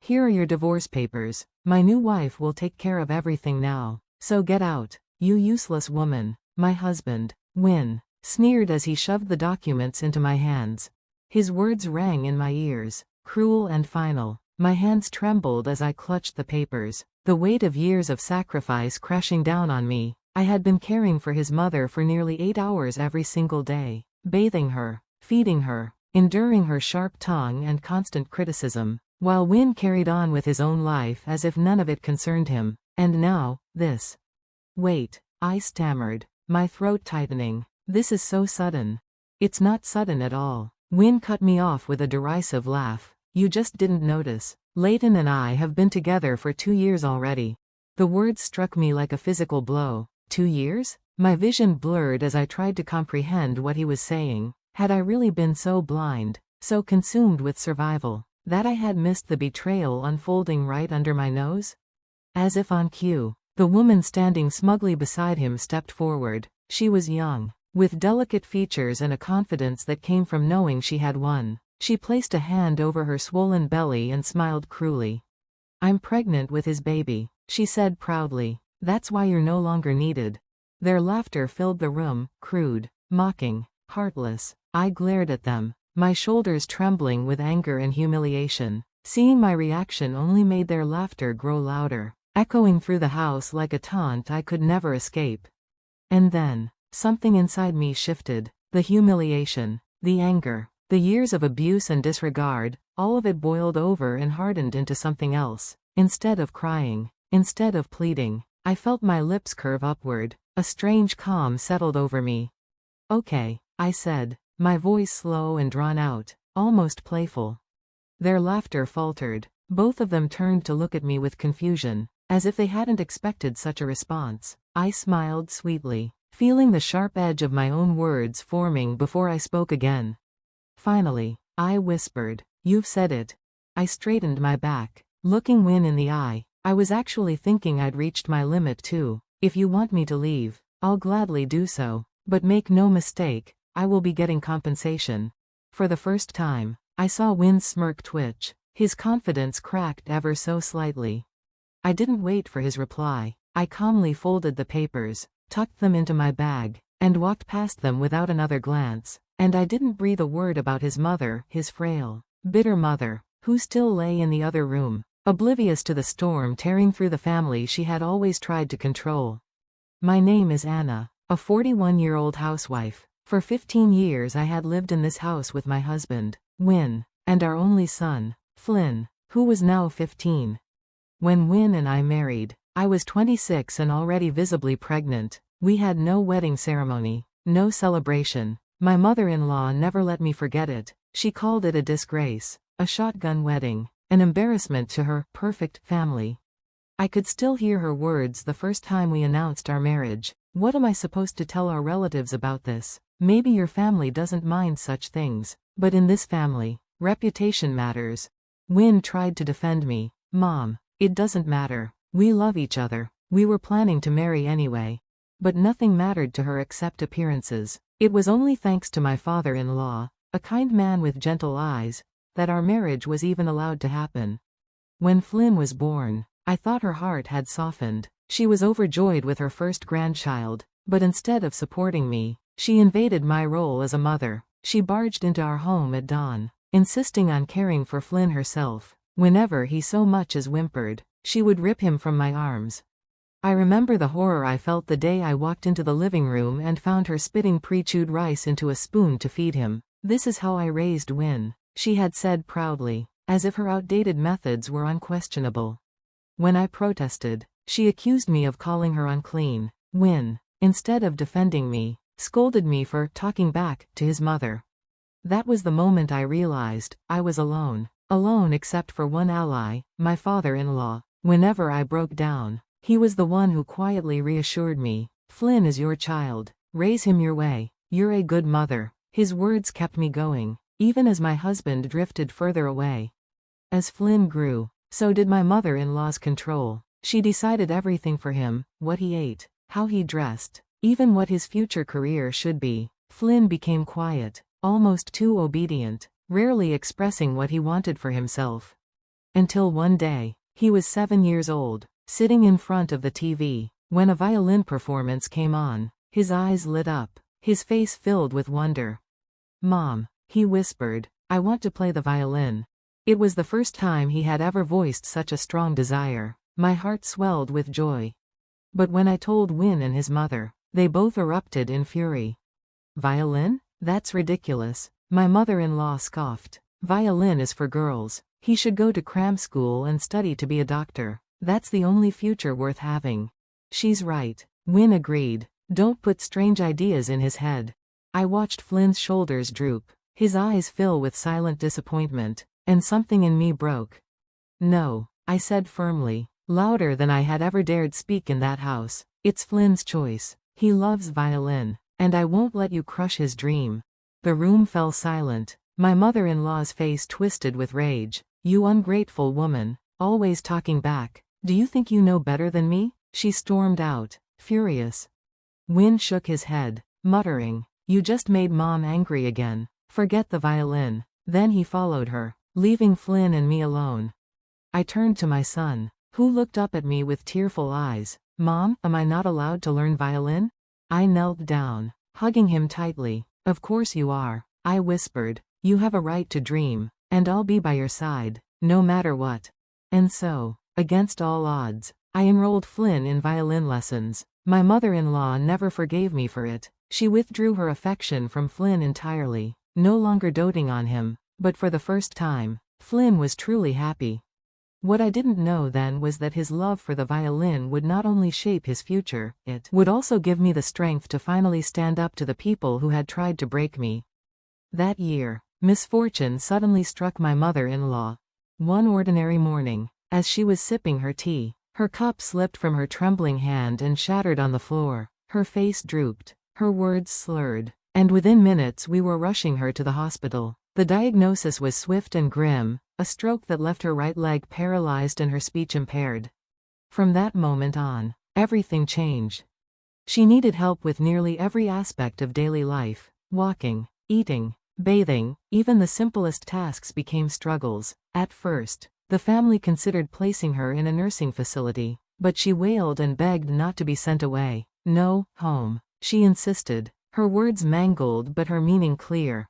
Here are your divorce papers. My new wife will take care of everything now. So get out, you useless woman. My husband, Win, sneered as he shoved the documents into my hands. His words rang in my ears, cruel and final. My hands trembled as I clutched the papers, the weight of years of sacrifice crashing down on me. I had been caring for his mother for nearly 8 hours every single day, bathing her, feeding her, enduring her sharp tongue and constant criticism, while Win carried on with his own life as if none of it concerned him. And now, this. Wait, I stammered, my throat tightening. This is so sudden. It's not sudden at all. Win cut me off with a derisive laugh. You just didn't notice. Leighton and I have been together for 2 years already. The words struck me like a physical blow. 2 years? My vision blurred as I tried to comprehend what he was saying. Had I really been so blind, so consumed with survival, that I had missed the betrayal unfolding right under my nose? As if on cue, the woman standing smugly beside him stepped forward. She was young, with delicate features and a confidence that came from knowing she had won. She placed a hand over her swollen belly and smiled cruelly. I'm pregnant with his baby, she said proudly. That's why you're no longer needed. Their laughter filled the room, crude, mocking, heartless. I glared at them, my shoulders trembling with anger and humiliation. Seeing my reaction only made their laughter grow louder, echoing through the house like a taunt I could never escape. And then, something inside me shifted. The humiliation, the anger, the years of abuse and disregard, all of it boiled over and hardened into something else. Instead of crying, instead of pleading, I felt my lips curve upward. A strange calm settled over me. Okay, I said, my voice slow and drawn out, almost playful. Their laughter faltered. Both of them turned to look at me with confusion, as if they hadn't expected such a response. I smiled sweetly, feeling the sharp edge of my own words forming before I spoke again. Finally, I whispered, "You've said it." I straightened my back, looking Win in the eye. I was actually thinking I'd reached my limit too. If you want me to leave, I'll gladly do so. But make no mistake, I will be getting compensation. For the first time, I saw Win's smirk twitch. His confidence cracked ever so slightly. I didn't wait for his reply. I calmly folded the papers, tucked them into my bag, and walked past them without another glance. And I didn't breathe a word about his mother, his frail, bitter mother, who still lay in the other room, oblivious to the storm tearing through the family she had always tried to control. My name is Anna, a 41-year-old housewife. For 15 years I had lived in this house with my husband, Win, and our only son, Flynn, who was now 15. When Win and I married, I was 26 and already visibly pregnant. We had no wedding ceremony, no celebration. My mother-in-law never let me forget it. She called it a disgrace, a shotgun wedding, an embarrassment to her perfect family. I could still hear her words the first time we announced our marriage. What am I supposed to tell our relatives about this? Maybe your family doesn't mind such things, but in this family, reputation matters. Win tried to defend me. Mom, it doesn't matter. We love each other. We were planning to marry anyway. But nothing mattered to her except appearances. It was only thanks to my father-in-law, a kind man with gentle eyes, that our marriage was even allowed to happen. When Flynn was born, I thought her heart had softened. She was overjoyed with her first grandchild, but instead of supporting me, she invaded my role as a mother. She barged into our home at dawn, insisting on caring for Flynn herself. Whenever he so much as whimpered, she would rip him from my arms. I remember the horror I felt the day I walked into the living room and found her spitting pre-chewed rice into a spoon to feed him. "This is how I raised Win," she had said proudly, as if her outdated methods were unquestionable. When I protested, she accused me of calling her unclean. Win, instead of defending me, scolded me for talking back to his mother. That was the moment I realized I was alone. Alone except for one ally, my father-in-law. Whenever I broke down, he was the one who quietly reassured me. "Flynn is your child. Raise him your way. You're a good mother." His words kept me going, even as my husband drifted further away. As Flynn grew, so did my mother-in-law's control. She decided everything for him, what he ate, how he dressed, even what his future career should be. Flynn became quiet, almost too obedient, rarely expressing what he wanted for himself. Until one day, he was 7 years old, sitting in front of the TV. When a violin performance came on, his eyes lit up, his face filled with wonder. "Mom," he whispered, "I want to play the violin." It was the first time he had ever voiced such a strong desire. My heart swelled with joy. But when I told Win and his mother, they both erupted in fury. "Violin? That's ridiculous," my mother-in-law scoffed. "Violin is for girls. He should go to cram school and study to be a doctor. That's the only future worth having." "She's right," Win agreed. "Don't put strange ideas in his head." I watched Flynn's shoulders droop, his eyes fill with silent disappointment, and something in me broke. "No," I said firmly, louder than I had ever dared speak in that house. "It's Flynn's choice. He loves violin, and I won't let you crush his dream." The room fell silent. My mother-in-law's face twisted with rage. "You ungrateful woman, always talking back. Do you think you know better than me?" she stormed out, furious. Win shook his head, muttering, "You just made Mom angry again. Forget the violin." Then he followed her, leaving Flynn and me alone. I turned to my son, who looked up at me with tearful eyes. "Mom, am I not allowed to learn violin?" I knelt down, hugging him tightly. "Of course you are," I whispered. "You have a right to dream, and I'll be by your side, no matter what." And so, against all odds, I enrolled Flynn in violin lessons. My mother-in-law never forgave me for it. She withdrew her affection from Flynn entirely, no longer doting on him, but for the first time, Flynn was truly happy. What I didn't know then was that his love for the violin would not only shape his future, it would also give me the strength to finally stand up to the people who had tried to break me. That year, misfortune suddenly struck my mother-in-law. One ordinary morning, as she was sipping her tea, her cup slipped from her trembling hand and shattered on the floor. Her face drooped, her words slurred, and within minutes we were rushing her to the hospital. The diagnosis was swift and grim, a stroke that left her right leg paralyzed and her speech impaired. From that moment on, everything changed. She needed help with nearly every aspect of daily life. Walking, eating, bathing, even the simplest tasks became struggles. At first, the family considered placing her in a nursing facility, but she wailed and begged not to be sent away. "No, home," she insisted, her words mangled but her meaning clear.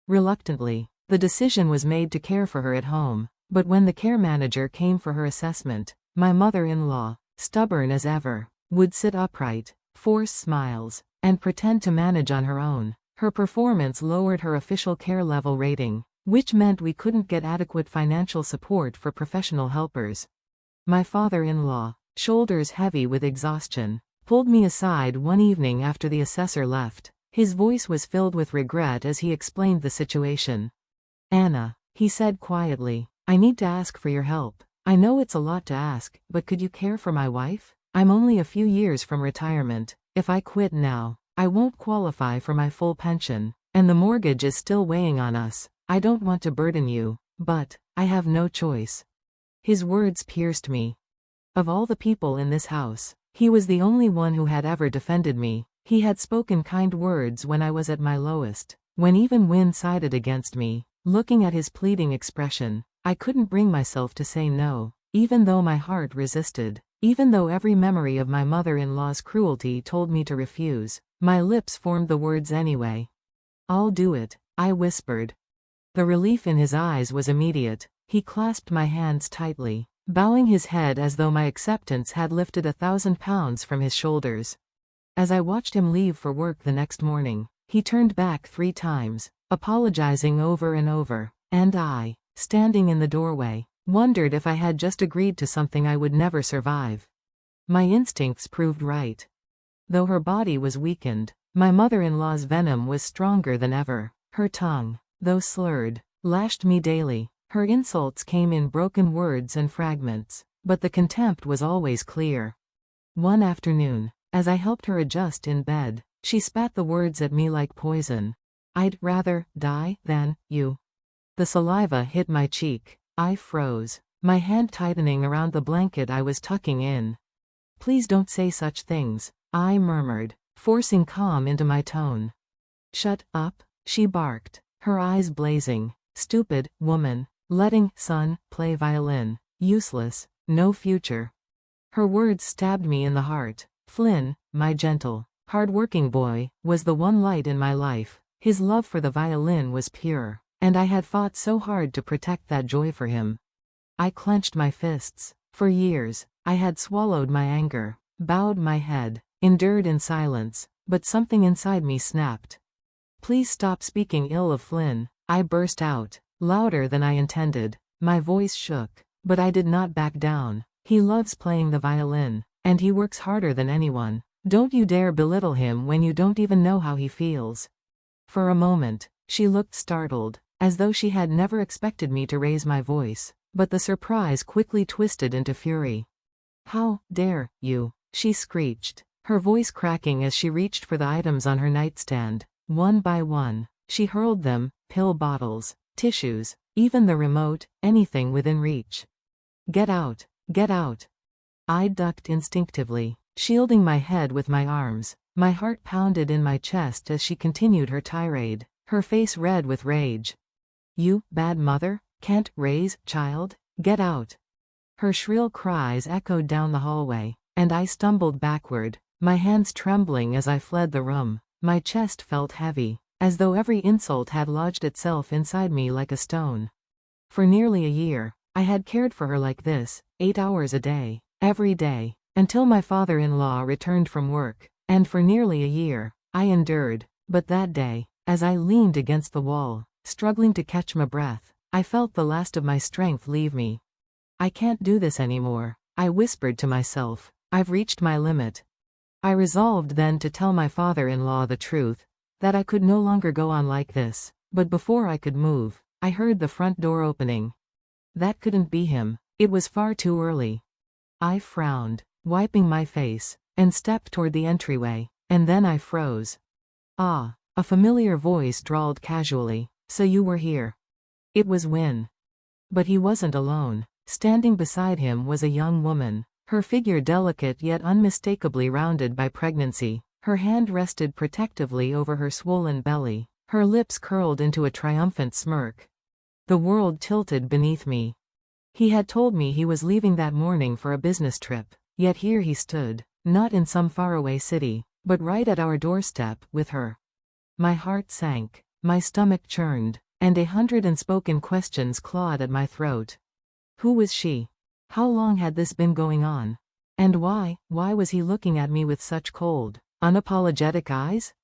Reluctantly, the decision was made to care for her at home, but when the care manager came for her assessment, my mother-in-law, stubborn as ever, would sit upright, force smiles, and pretend to manage on her own. Her performance lowered her official care level rating, which meant we couldn't get adequate financial support for professional helpers. My father-in-law, shoulders heavy with exhaustion, pulled me aside one evening after the assessor left. His voice was filled with regret as he explained the situation. "Anna," he said quietly, "I need to ask for your help. I know it's a lot to ask, but could you care for my wife? I'm only a few years from retirement. If I quit now, I won't qualify for my full pension, and the mortgage is still weighing on us. I don't want to burden you, but I have no choice." His words pierced me. Of all the people in this house, he was the only one who had ever defended me. He had spoken kind words when I was at my lowest, when even Win sided against me. Looking at his pleading expression, I couldn't bring myself to say no, even though my heart resisted, even though every memory of my mother-in-law's cruelty told me to refuse. My lips formed the words anyway. "I'll do it," I whispered. The relief in his eyes was immediate. He clasped my hands tightly, bowing his head as though my acceptance had lifted 1,000 pounds from his shoulders. As I watched him leave for work the next morning, he turned back 3 times, apologizing over and over, and I, standing in the doorway, wondered if I had just agreed to something I would never survive. My instincts proved right. Though her body was weakened, my mother-in-law's venom was stronger than ever. Her tongue, though slurred, lashed me daily. Her insults came in broken words and fragments, but the contempt was always clear. One afternoon, as I helped her adjust in bed, she spat the words at me like poison. "I'd rather die than you." The saliva hit my cheek. I froze, my hand tightening around the blanket I was tucking in. "Please don't say such things," I murmured, forcing calm into my tone. "Shut up," she barked, her eyes blazing. "Stupid woman. Letting son play violin. Useless. No future. Her words stabbed me in the heart. Flynn, my gentle, hard-working boy, was the one light in my life. His love for the violin was pure, and I had fought so hard to protect that joy for him. I clenched my fists. For years, I had swallowed my anger, bowed my head, endured in silence, but something inside me snapped. Please stop speaking ill of Flynn, I burst out, louder than I intended. My voice shook, but I did not back down. He loves playing the violin, and he works harder than anyone. Don't you dare belittle him when you don't even know how he feels. For a moment, she looked startled, as though she had never expected me to raise my voice, but the surprise quickly twisted into fury. How dare you? She screeched, her voice cracking as she reached for the items on her nightstand. One by one, she hurled them, pill bottles, tissues, even the remote, anything within reach. Get out, get out. I ducked instinctively, shielding my head with my arms. My heart pounded in my chest as she continued her tirade, her face red with rage. You, bad mother, can't raise child? Get out. Her shrill cries echoed down the hallway, and I stumbled backward, my hands trembling as I fled the room. My chest felt heavy, as though every insult had lodged itself inside me like a stone. For nearly a year, I had cared for her like this, 8 hours a day, every day, until my father-in-law returned from work, and for nearly a year, I endured. But that day, as I leaned against the wall, struggling to catch my breath, I felt the last of my strength leave me. I can't do this anymore, I whispered to myself. I've reached my limit. I resolved then to tell my father-in-law the truth, that I could no longer go on like this. But before I could move, I heard the front door opening. That couldn't be him, it was far too early. I frowned, wiping my face, and stepped toward the entryway, and then I froze. Ah, a familiar voice drawled casually, so you were here. It was Win. But he wasn't alone. Standing beside him was a young woman, her figure delicate yet unmistakably rounded by pregnancy. Her hand rested protectively over her swollen belly, her lips curled into a triumphant smirk. The world tilted beneath me. He had told me he was leaving that morning for a business trip, yet here he stood, not in some faraway city, but right at our doorstep, with her. My heart sank, my stomach churned, and 100 unspoken questions clawed at my throat. Who was she? How long had this been going on? And why was he looking at me with such cold, unapologetic eyes?